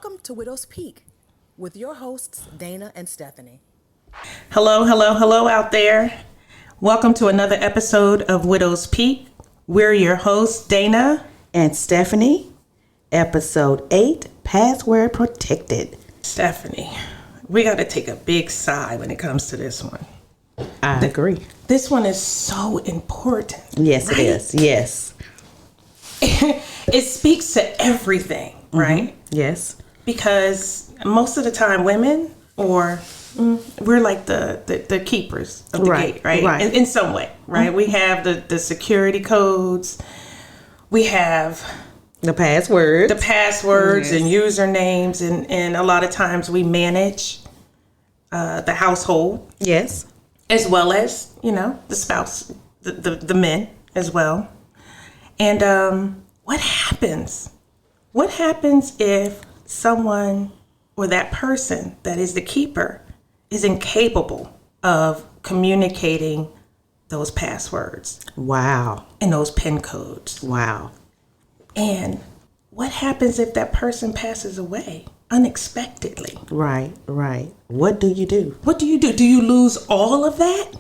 Welcome to Widow's Peak with your hosts, Dana and Stephanie. Hello out there. Welcome to another episode of Widow's Peak. We're your hosts, Dana and Stephanie. Episode 8, Password Protected. Stephanie, we got to take a big sigh when it comes to this one. I agree. This one is so important. Yes, right? It is. Yes. It speaks to everything, right? Mm-hmm. Yes. Because most of the time women we're like the keepers of the gate, right? Right. In some way, right? Mm-hmm. We have the security codes. We have the passwords yes. And usernames. And a lot of times we manage the household. Yes. As well as, the spouse, the men as well. And what happens? What happens if someone or that person that is the keeper is incapable of communicating those passwords? Wow. And those PIN codes? Wow. And what happens if that person passes away unexpectedly? Right. What do you do? Do you lose all of that?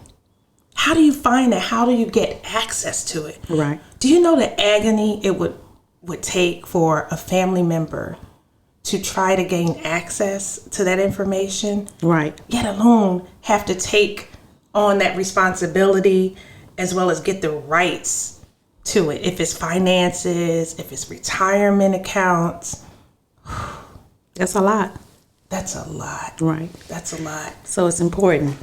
How do you find that? How do you get access to it? Right. Do you know the agony it would take for a family member to try to gain access to that information? Right. Yet alone have to take on that responsibility as well as get the rights to it. If it's finances, if it's retirement accounts. That's a lot. That's a lot. Right. That's a lot. So it's important.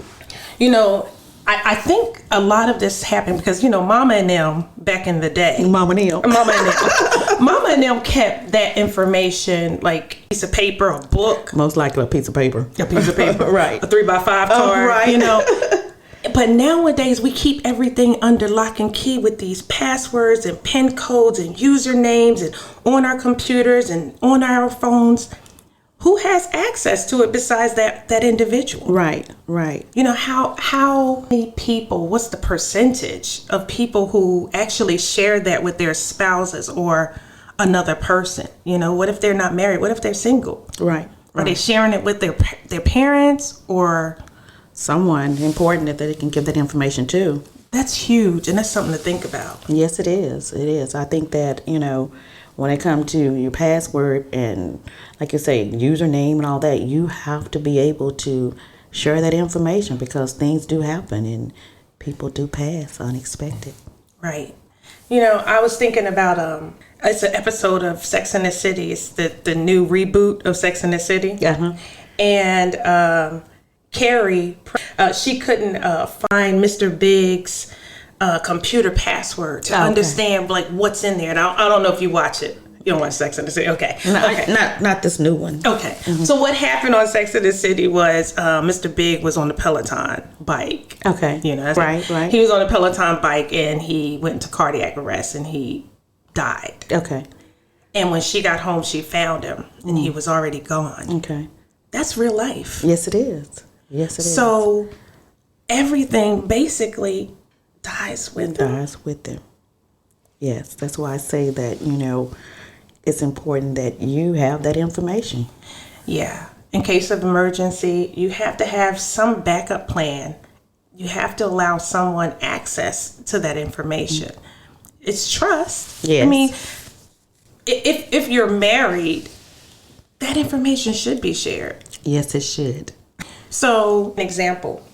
I think a lot of this happened because, Mama and them back in the day. Mama and them kept that information like a piece of paper, a book. Most likely a piece of paper. Right. A 3x5 card, right. But nowadays we keep everything under lock and key with these passwords and PIN codes and usernames and on our computers and on our phones. Who has access to it besides that individual? Right. How many people, what's the percentage of people who actually share that with their spouses or another person? What if they're not married? What if they're single? Right. Are they sharing it with their parents or someone important that they can give that information to? That's huge, and that's something to think about. Yes, it is. It is. I think that, when it comes to your password and, like you say, username and all that, you have to be able to share that information because things do happen and people do pass unexpected. Right. I was thinking about, it's an episode of Sex and the City. It's the new reboot of Sex and the City. Uh-huh. And Carrie, she couldn't find Mr. Big's computer password to understand like what's in there. And I don't know if you watch it. You don't watch Sex and the City, okay? Not this new one. Okay. Mm-hmm. So what happened on Sex and the City was Mr. Big was on the Peloton bike. Okay. Right. He was on a Peloton bike and he went into cardiac arrest and he died. Okay. And when she got home, she found him and he was already gone. Okay. That's real life. Yes, it is. So everything basically dies with them. Yes, that's why I say that, it's important that you have that information. Yeah. In case of emergency, you have to have some backup plan. You have to allow someone access to that information. It's trust. Yes. I mean, if you're married, that information should be shared. Yes, it should. So, an example,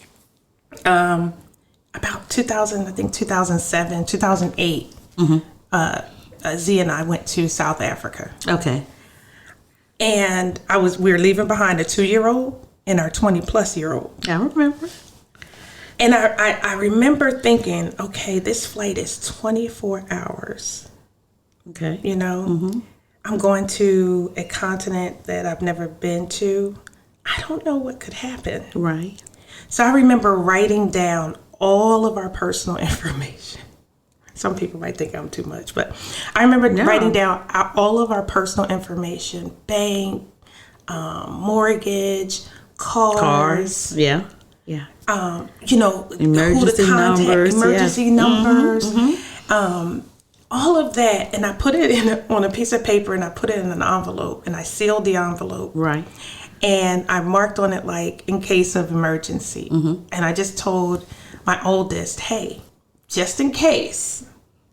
about 2007, 2008, Z and I went to South Africa. Okay. And we were leaving behind a 2-year-old and our 20-plus-year-old. I remember. And I remember thinking, okay, this flight is 24 hours. Okay. I'm going to a continent that I've never been to. I don't know what could happen. Right. So I remember writing down all of our personal information. Some people might think I'm too much, but I remember writing down all of our personal information, bank, mortgage, cars. Yeah. Emergency who to contact, numbers, emergency numbers, all of that, and I put it on a piece of paper, and I put it in an envelope, and I sealed the envelope. Right. And I marked on it like in case of emergency. And I just told my oldest, hey, just in case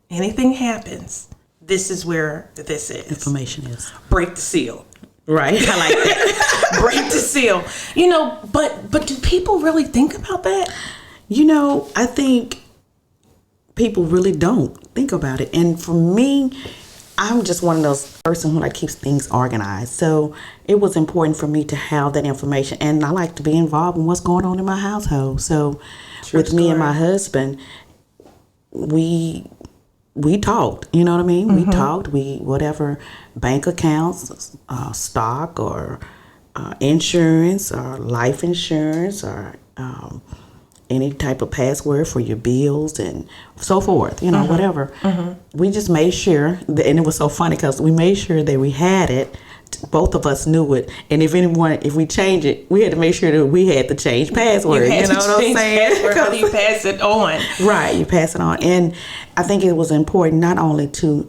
anything happens, this is where this is. Information is. Break the seal. Right. I like that. Break the seal. You know, but do people really think about that? You know, I think people really don't think about it. And for me, I'm just one of those person who like keeps things organized. So it was important for me to have that information, and I like to be involved in what's going on in my household. So with me and my husband, we talked. You know what I mean? We talked. We whatever bank accounts, stock, or insurance, or life insurance, or any type of password for your bills and so forth, you know, whatever. We just made sure, and it was so funny because we made sure that we had it. Both of us knew it, and if we change it, we had to make sure that we had to change password. You know what I'm saying? How do you pass it on? Right, you pass it on, and I think it was important not only to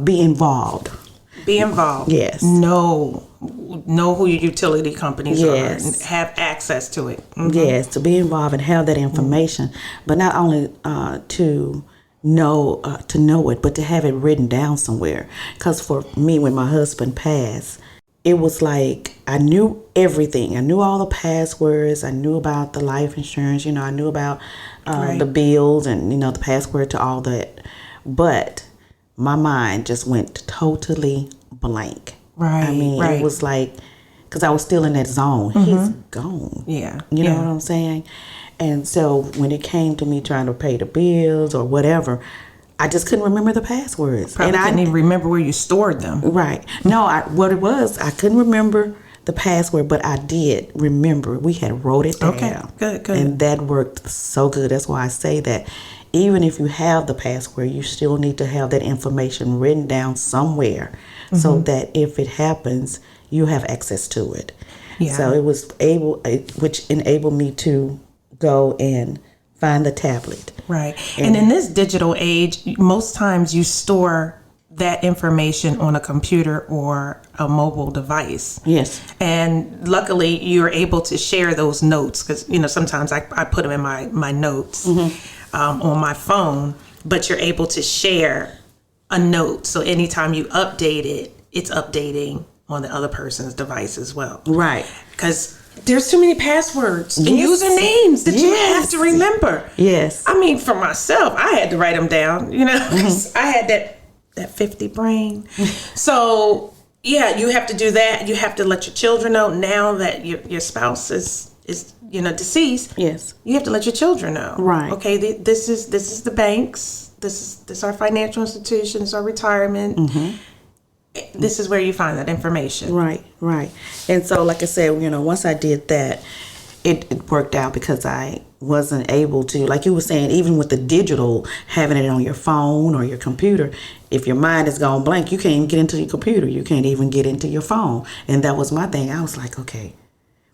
be involved. Be involved. Yes. Know who your utility companies are and have access to it. Yes, to be involved and have that information, but not only to know it, but to have it written down somewhere. Because for me, when my husband passed, it was like I knew everything. I knew all the passwords. I knew about the life insurance. You know, I knew about the bills and, you know, the password to all that. But my mind just went totally blank. Right. I mean, it was like, because I was still in that zone. He's gone. Yeah. You know what I'm saying? And so when it came to me trying to pay the bills or whatever, I just couldn't remember the passwords. Probably couldn't even remember where you stored them. Right. No, what it was, I couldn't remember the password, but I did remember. We had wrote it down. Okay, good. And that worked so good. That's why I say that even if you have the password, you still need to have that information written down somewhere so that if it happens, you have access to it. Yeah. So it was which enabled me to go and find the tablet. Right. And in this digital age, most times you store that information on a computer or a mobile device. Yes. And luckily you're able to share those notes because, you know, sometimes I put them in my notes on my phone, but you're able to share a note. So anytime you update it, it's updating on the other person's device as well. Right. Because there's too many passwords and usernames that you have to remember. Yes. I mean, for myself, I had to write them down, you know, 'cause I had that 50 brain. So, yeah, you have to do that. You have to let your children know now that your spouse is you know, deceased. Yes. You have to let your children know. Right. Okay, this is the banks. This is our financial institutions, our retirement. This is where you find that information. Right. And so, like I said, you know, once I did that, it worked out because I wasn't able to, like you were saying, even with the digital, having it on your phone or your computer, if your mind is gone blank, you can't even get into your computer. You can't even get into your phone. And that was my thing. I was like, okay,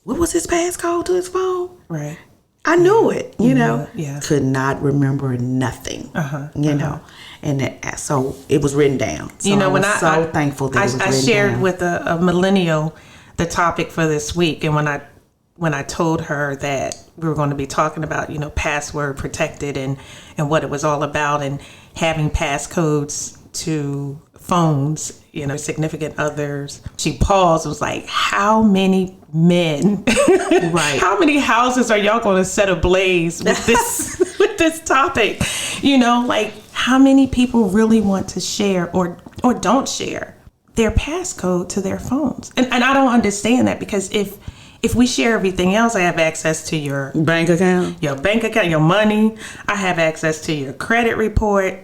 what was his passcode to his phone? Right. I knew it, you know. Yeah. Could not remember nothing, you know. And so it was written down. So you know, when I was so thankful that it was written down. I shared with a millennial the topic for this week, and when I told her that we were going to be talking about, you know, password protected and what it was all about, and having passcodes to phones, you know, significant others, she paused and was like, how many men, right? How many houses are y'all going to set ablaze with this with this topic? You know, like how many people really want to share or don't share their passcode to their phones? And I don't understand that, because if we share everything else, I have access to your bank account, your money. I have access to your credit report.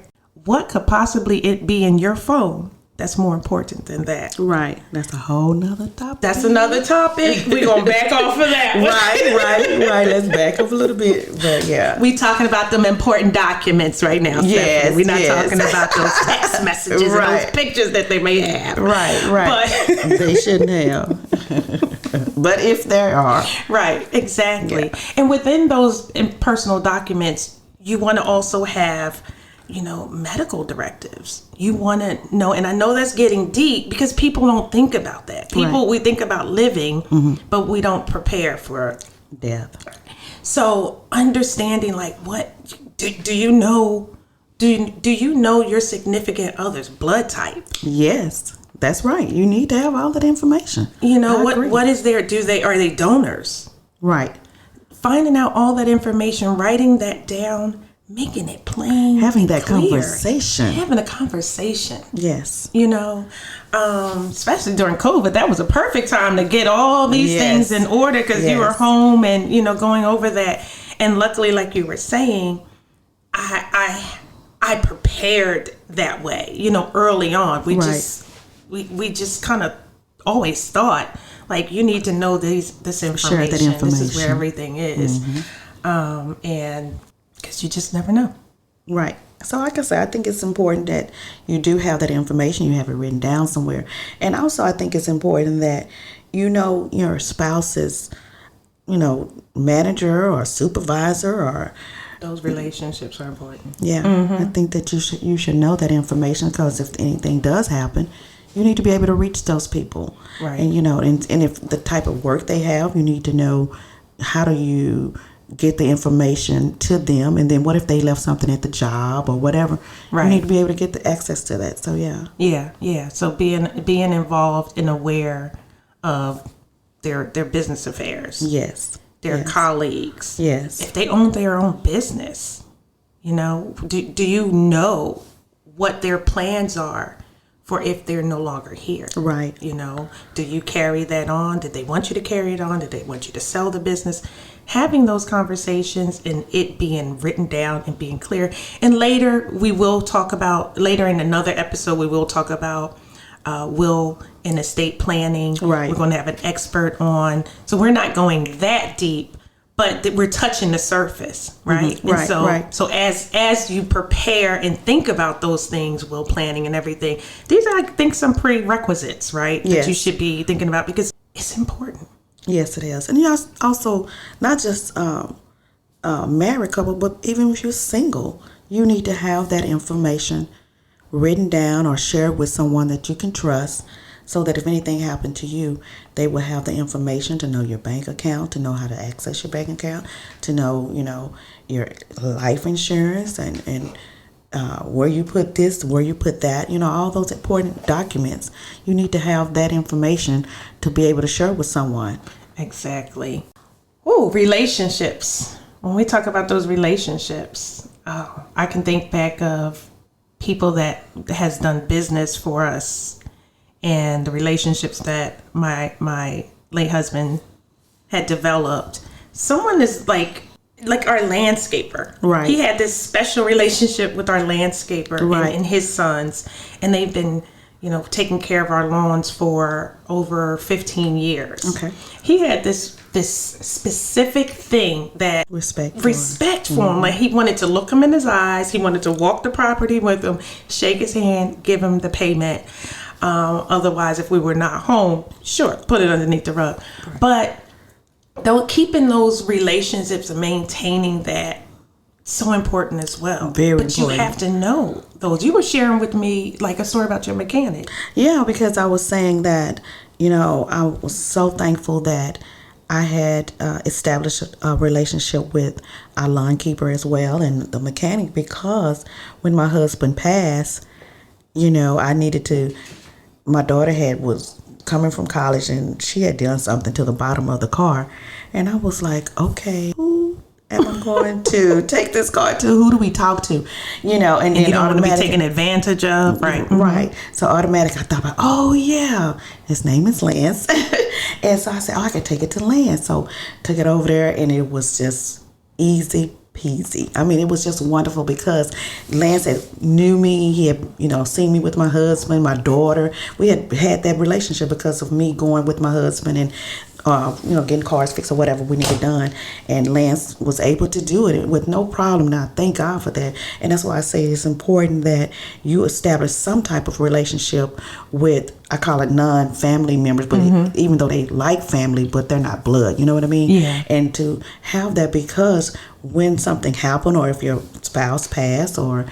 What could possibly it be in your phone that's more important than that? Right. That's a whole nother topic. That's another topic. We're going to back off of that. Right. Let's back up a little bit. But yeah. We talking about them important documents right now. Yes. We're not talking about those text messages and those pictures that they may have. Right. But they shouldn't have. But if there are. Right. Exactly. Yeah. And within those personal documents, you want to also have medical directives. You want to know, and I know that's getting deep because people don't think about that. We think about living, but we don't prepare for Death. So understanding, like, what do you know? Do you know your significant other's blood type? Yes, that's right. You need to have all that information. What is there? Are they donors? Right. Finding out all that information, writing that down, making it plain, Having that clear. conversation. Having a conversation. Yes. Especially during COVID, that was a perfect time to get all these things in order because you were home and, going over that. And luckily, like you were saying, I prepared that way, early on. We just kind of always thought, like, you need to know this information. Share that information. This is where everything is. And because you just never know. Right. So like I said, I think it's important that you do have that information. You have it written down somewhere. And also I think it's important that your spouse's, manager or supervisor or... Those relationships are important. Yeah. I think that you should know that information because if anything does happen, you need to be able to reach those people. Right. And, and if the type of work they have, you need to know how do you get the information to them, and then what if they left something at the job or whatever. You need to be able to get the access to that. So yeah So being involved and aware of their business affairs, their colleagues, if they own their own business, do you know what their plans are for if they're no longer here? Right. Do you carry that on? Did they want you to carry it on? Did they want you to sell the business? Having those conversations and it being written down and being clear. And later in another episode, we will talk about will and estate planning. Right. We're going to have an expert on. So we're not going that deep, but we're touching the surface, right? And so as you prepare and think about those things, will planning and everything, these are, I think, some prerequisites, right? Yes. That you should be thinking about because it's important. Yes, it is. And you also, not just married couple, but even if you're single, you need to have that information written down or shared with someone that you can trust so that if anything happened to you, they will have the information to know your bank account, to know how to access your bank account, to know, your life insurance and where you put this, where you put that, all those important documents. You need to have that information to be able to share with someone. Exactly. Oh, relationships. When we talk about those relationships, I can think back of people that has done business for us and the relationships that my late husband had developed. Someone is like our landscaper. Right. He had this special relationship with our landscaper and his sons, and they've been, taking care of our lawns for over 15 years. Okay. He had this specific thing that Respect for him. Like, he wanted to look him in his eyes. He wanted to walk the property with him, shake his hand, give him the payment. Otherwise, if we were not home, sure, put it underneath the rug. Right. But though keeping those relationships and maintaining that, so important as well. Very important. You have to know those. You were sharing with me like a story about your mechanic. Yeah, because I was saying that, I was so thankful that I had established a relationship with our lawn keeper as well and the mechanic, because when my husband passed, I needed to, my daughter was coming from college and she had done something to the bottom of the car. And I was like, okay, who am I going to take this car to? Who do we talk to? And then you don't want to be taken advantage of. Right. Right. So automatically I thought about, oh yeah, his name is Lance. And so I said, I can take it to Lance. So took it over there and it was just easy peasy. I mean, it was just wonderful because Lance knew me. He had, seen me with my husband, my daughter. We had that relationship because of me going with my husband and, getting cars fixed or whatever we needed done. And Lance was able to do it with no problem. Now, thank God for that. And that's why I say it's important that you establish some type of relationship with, I call it non-family members, but even though they like family, but they're not blood. You know what I mean? Yeah. And to have that, because when something happened or if your spouse passed or